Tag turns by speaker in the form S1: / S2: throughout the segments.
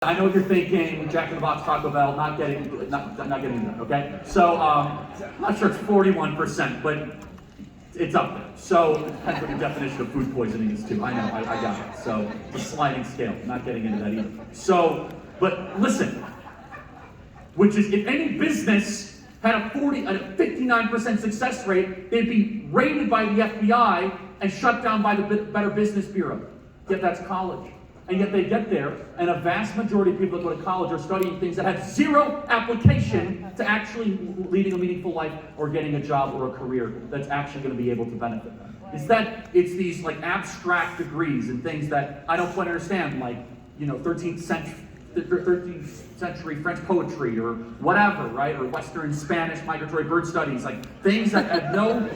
S1: I know what you're thinking, Jack in the Box, Taco Bell, not getting that, okay? So, I'm not sure it's 41%, but it's up there. So, it depends what your definition of food poisoning is too. I know, I got it. So, it's a sliding scale, not getting into that either. So, but listen, which is, if any business had a 59% success rate, they'd be raided by the FBI and shut down by the Better Business Bureau. Yet that's college. And yet they get there, and a vast majority of people that go to college are studying things that have zero application to actually leading a meaningful life or getting a job or a career that's actually going to be able to benefit them. Instead, it's these like abstract degrees and things that I don't quite understand, like 13th century French poetry or whatever, right? Or Western Spanish migratory bird studies, like things that have no.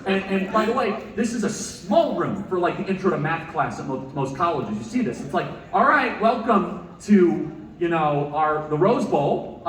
S1: And by the way, this is a small room for like the intro to math class at most colleges. You see this? It's like, all right, welcome to the Rose Bowl,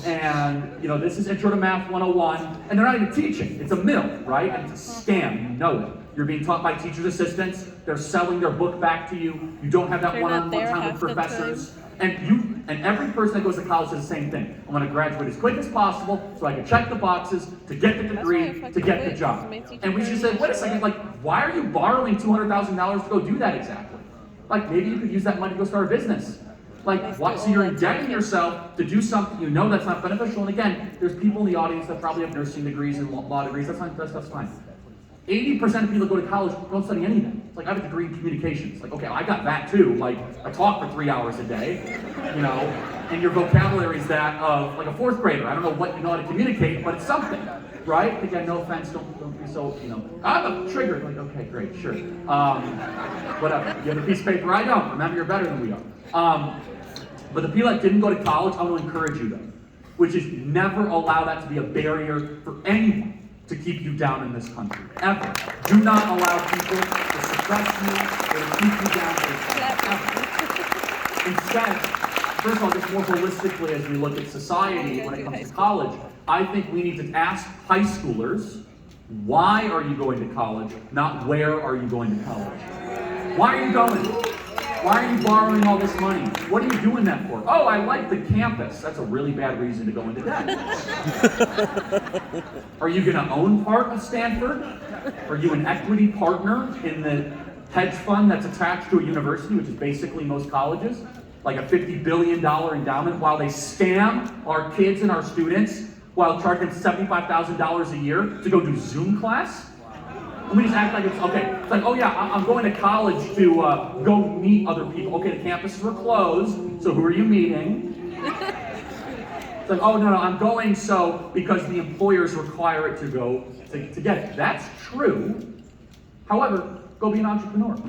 S1: and this is Intro to Math 101, and they're not even teaching. It's a mill, right? And it's a scam. You know it. You're being taught by teachers' assistants. They're selling their book back to you. You don't have that one-on-one time with professors. And every person that goes to college does the same thing. I'm going to graduate as quick as possible so I can check the boxes to get the degree, to get the job. And we should say, wait a second, like, why are you borrowing $200,000 to go do that exactly? Like, maybe you could use that money to go start a business. Like, what? So you're indebting yourself to do something that's not beneficial. And again, there's people in the audience that probably have nursing degrees and law degrees. That's fine. That's fine. 80% of people that go to college don't study anything. It's like, I have a degree in communications. Like, okay, I got that too. Like, I talk for 3 hours a day, and your vocabulary is that of like a fourth grader. I don't know what you know how to communicate, but it's something, right? Again, no offense, don't be so, I'm triggered. Like, okay, great, sure. Whatever. You have a piece of paper, I don't. Remember, you're better than we are. But the people that didn't go to college, I want to encourage you though, which is never allow that to be a barrier for anyone to keep you down in this country, ever. Do not allow people to suppress you or to keep you down ever. Instead, first of all, just more holistically as we look at society when it comes to college, I think we need to ask high schoolers, why are you going to college, not where are you going to college? Why are you going? Why are you borrowing all this money? What are you doing that for? Oh, I like the campus. That's a really bad reason to go into debt. Are you going to own part of Stanford? Are you an equity partner in the hedge fund that's attached to a university, which is basically most colleges? Like a $50 billion endowment while they scam our kids and our students while charging $75,000 a year to go do Zoom class? And we just act like it's okay. It's like, oh yeah, I'm going to college to go meet other people. Okay, the campuses were closed, so who are you meeting? It's like, oh no, I'm going because the employers require it to go to get it. That's true. However, go be an entrepreneur.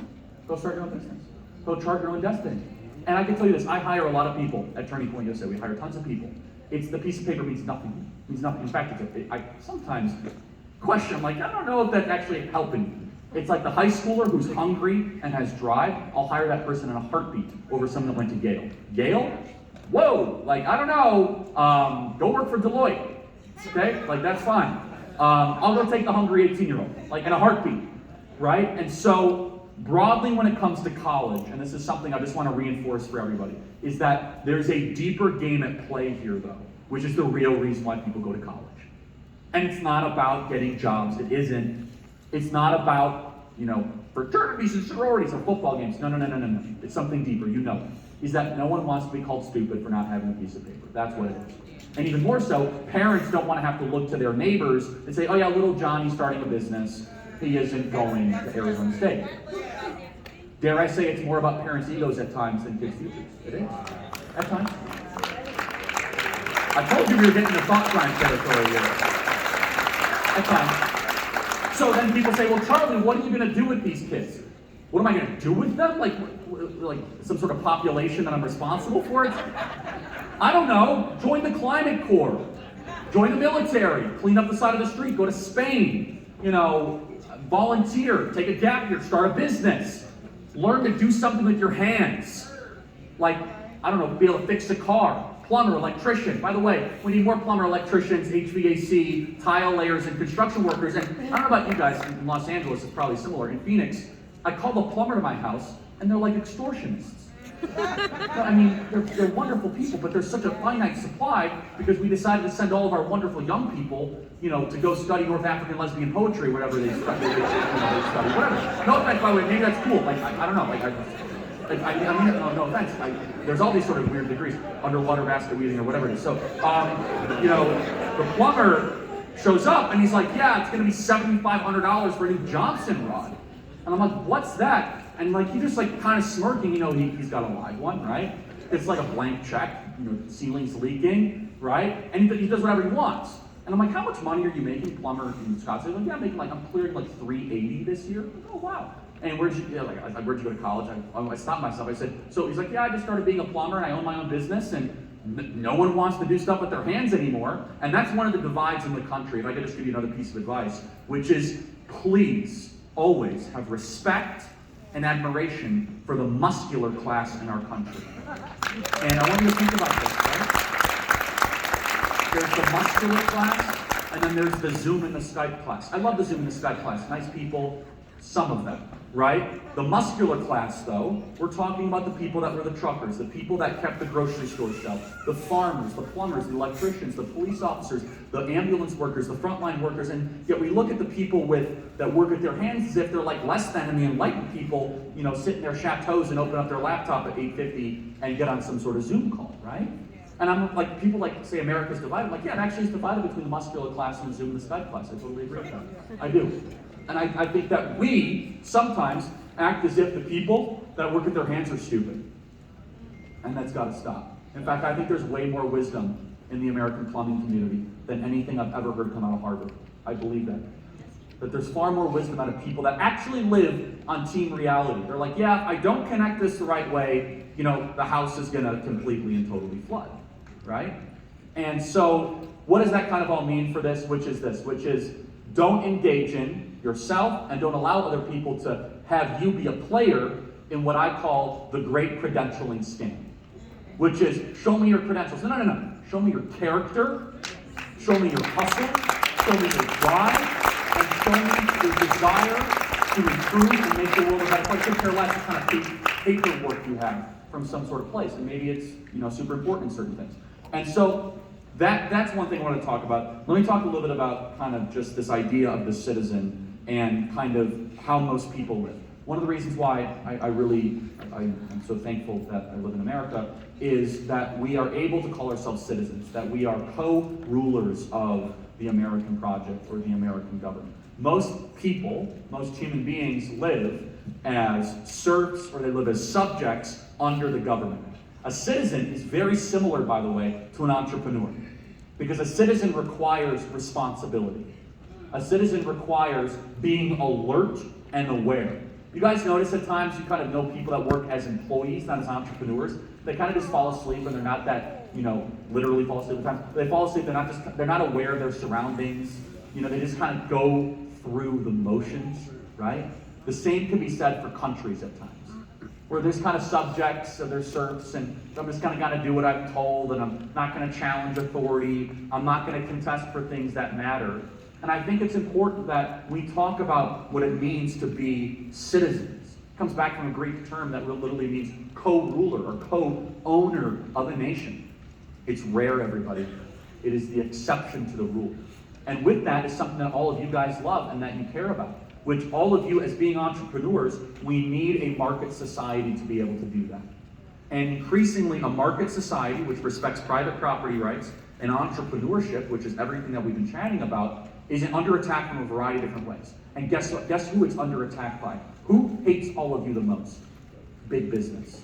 S1: Go start your own business. Go chart your own destiny. And I can tell you this, I hire a lot of people at Turning Point USA. We hire tons of people. The piece of paper means nothing. It means nothing. In fact, I sometimes question, I'm like, I don't know if that's actually helping you. It's like the high schooler who's hungry and has drive. I'll hire that person in a heartbeat over someone that went to Yale. Yale? Whoa, like, I don't know, go work for Deloitte, okay? Like, that's fine. I'll go take the hungry 18-year-old, like in a heartbeat, right? And so, broadly when it comes to college, and this is something I just want to reinforce for everybody, is that there's a deeper game at play here, though, which is the real reason why people go to college. And it's not about getting jobs. It isn't. It's not about, fraternities and sororities or football games. No. It's something deeper. Is that no one wants to be called stupid for not having a piece of paper. That's what it is. And even more so, parents don't want to have to look to their neighbors and say, oh yeah, little Johnny's starting a business. He isn't going to Arizona State. Dare I say it's more about parents' egos at times than kids' futures. It is. At times. I told you we were getting into thought crime territory here. So then people say, well, Charlie, what are you going to do with these kids? What am I going to do with them? Like some sort of population that I'm responsible for? I don't know. Join the Climate Corps. Join the military. Clean up the side of the street. Go to Spain. Volunteer. Take a gap year. Start a business. Learn to do something with your hands. Like, I don't know, be able to fix a car. Plumber, electrician. By the way, we need more plumber, electricians, HVAC, tile layers, and construction workers. And I don't know about you guys, in Los Angeles, it's probably similar. In Phoenix, I call the plumber to my house, and they're like extortionists. No, I mean, they're wonderful people, but there's such a finite supply because we decided to send all of our wonderful young people, to go study North African lesbian poetry, whatever they study, they study, whatever. No offense, by the way, maybe that's cool. Like, I don't know, I mean, no offense. There's all these sort of weird degrees, underwater basket weaving or whatever it is. So, the plumber shows up and he's like, yeah, it's gonna be $7,500 for a new Johnson rod. And I'm like, what's that? And like, he just like kind of smirking, he's got a live one, right? It's like a blank check, ceiling's leaking, right? And he does whatever he wants. And I'm like, how much money are you making, plumber in Wisconsin? He's like, yeah, I'm clearing like $380 this year. Like, oh, wow. And where'd you go to college? I stopped myself. I said, so he's like, yeah, I just started being a plumber and I own my own business and no one wants to do stuff with their hands anymore. And that's one of the divides in the country. If I could just give you another piece of advice, which is please always have respect and admiration for the muscular class in our country. And I want you to think about this, right? There's the muscular class, and then there's the Zoom and the Skype class. I love the Zoom and the Skype class. Nice people, some of them, right? The muscular class, though, we're talking about the people that were the truckers, the people that kept the grocery store shelf, the farmers, the plumbers, the electricians, the police officers, the ambulance workers, the frontline workers, and yet we look at the people that work with their hands as if they're like less than, and the enlightened people, sit in their chateaus and open up their laptop at 8:50 and get on some sort of Zoom call, right? And I'm like, people like say America's divided. I'm like, yeah, it actually is divided between the muscular class and the Zoom and the Skype class. I totally agree with that. I do. And I think that we sometimes act as if the people that work with their hands are stupid. And that's got to stop. In fact, I think there's way more wisdom in the American plumbing community than anything I've ever heard come out of Harvard. I believe that. That there's far more wisdom out of people that actually live on team reality. They're like, yeah, if I don't connect this the right way, the house is going to completely and totally flood, right? And so what does that kind of all mean for this? Which is don't engage in yourself and don't allow other people to have you be a player in what I call the great credentialing scam, which is show me your credentials. No. Show me your character, show me your hustle, show me your drive, and show me your desire to improve and make the world a better place. I could care less what kind of paperwork you have from some sort of place, and maybe it's super important in certain things. And so that's one thing I want to talk about. Let me talk a little bit about kind of just this idea of the citizen and kind of how most people live. One of the reasons why I'm so thankful that I live in America is that we are able to call ourselves citizens, that we are co-rulers of the American project or the American government. Most people, most human beings live as serfs or they live as subjects under the government. A citizen is very similar, by the way, to an entrepreneur because a citizen requires responsibility. A citizen requires being alert and aware. You guys notice at times you kind of know people that work as employees, not as entrepreneurs. They kind of just fall asleep and they're not that, literally fall asleep at times. They fall asleep, they're not aware of their surroundings. They just kind of go through the motions, right? The same can be said for countries at times, where there's kind of subjects and there's serfs, and I'm just kind of got to do what I'm told, and I'm not going to challenge authority. I'm not going to contest for things that matter. And I think it's important that we talk about what it means to be citizens. It comes back from a Greek term that literally means co-ruler or co-owner of a nation. It's rare, everybody. It is the exception to the rule. And with that is something that all of you guys love and that you care about, which all of you as being entrepreneurs, we need a market society to be able to do that. And increasingly a market society which respects private property rights and entrepreneurship, which is everything that we've been chatting about, is under attack from a variety of different ways. And guess what? Guess who it's under attack by? Who hates all of you the most? Big business.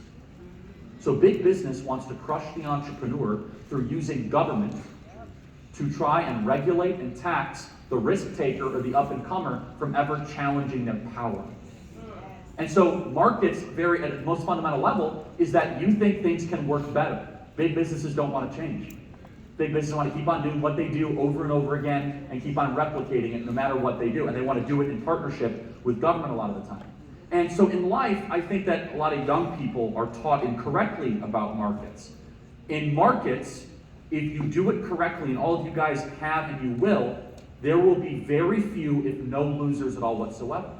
S1: So big business wants to crush the entrepreneur through using government to try and regulate and tax the risk taker or the up-and-comer from ever challenging their power. And so markets, at its most fundamental level, is that you think things can work better. Big businesses don't want to change. Big businesses want to keep on doing what they do over and over again and keep on replicating it no matter what they do. And they want to do it in partnership with government a lot of the time. And so in life, I think that a lot of young people are taught incorrectly about markets. In markets, if you do it correctly, and all of you guys have and you will, there will be very few, if no losers at all whatsoever.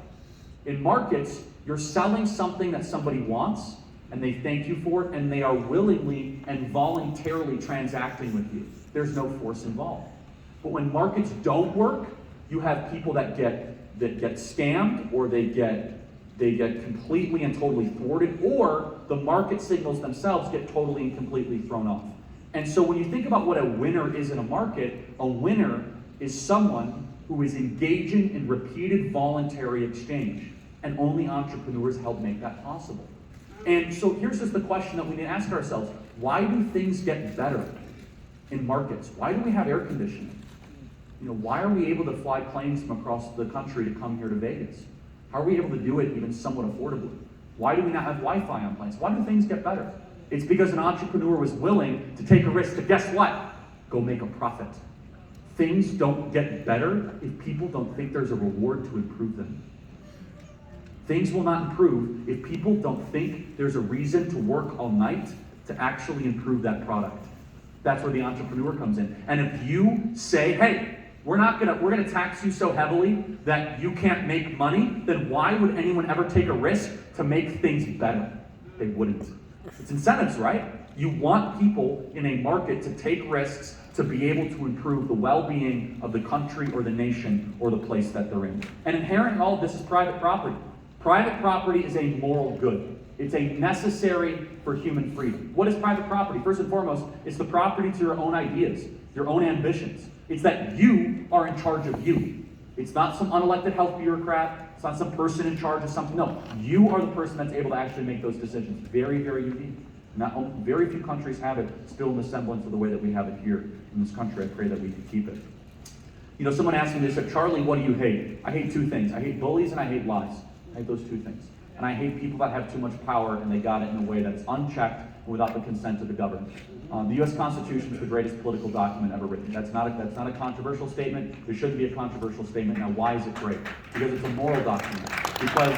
S1: In markets, you're selling something that somebody wants, and they thank you for it, and they are willingly and voluntarily transacting with you. There's no force involved. But when markets don't work, you have people that get scammed, or they get completely and totally thwarted, or the market signals themselves get totally and completely thrown off. And so when you think about what a winner is in a market, a winner is someone who is engaging in repeated voluntary exchange. And only entrepreneurs help make that possible. And so here's just the question that we need to ask ourselves. Why do things get better in markets? Why do we have air conditioning? Why are we able to fly planes from across the country to come here to Vegas? How are we able to do it even somewhat affordably? Why do we not have Wi-Fi on planes? Why do things get better? It's because an entrepreneur was willing to take a risk to, guess what? Go make a profit. Things don't get better if people don't think there's a reward to improve them. Things will not improve if people don't think there's a reason to work all night to actually improve that product. That's where the entrepreneur comes in. And if you say, hey, we're gonna tax you so heavily that you can't make money, then why would anyone ever take a risk to make things better? They wouldn't. It's incentives, right? You want people in a market to take risks to be able to improve the well-being of the country or the nation or the place that they're in. And inherent in all of this is private property. Private property is a moral good. It's a necessary for human freedom. What is private property? First and foremost, it's the property to your own ideas, your own ambitions. It's that you are in charge of you. It's not some unelected health bureaucrat. It's not some person in charge of something. No, you are the person that's able to actually make those decisions. Very, very unique. Very few countries have it still in the semblance of the way that we have it here in this country. I pray that we can keep it. Someone asked me, they said, Charlie, what do you hate? I hate two things. I hate bullies and I hate lies. I hate those two things. And I hate people that have too much power and they got it in a way that's unchecked and without the consent of the government. The U.S. Constitution is the greatest political document ever written. That's not a controversial statement. There shouldn't be a controversial statement. Now, why is it great? Because it's a moral document. Because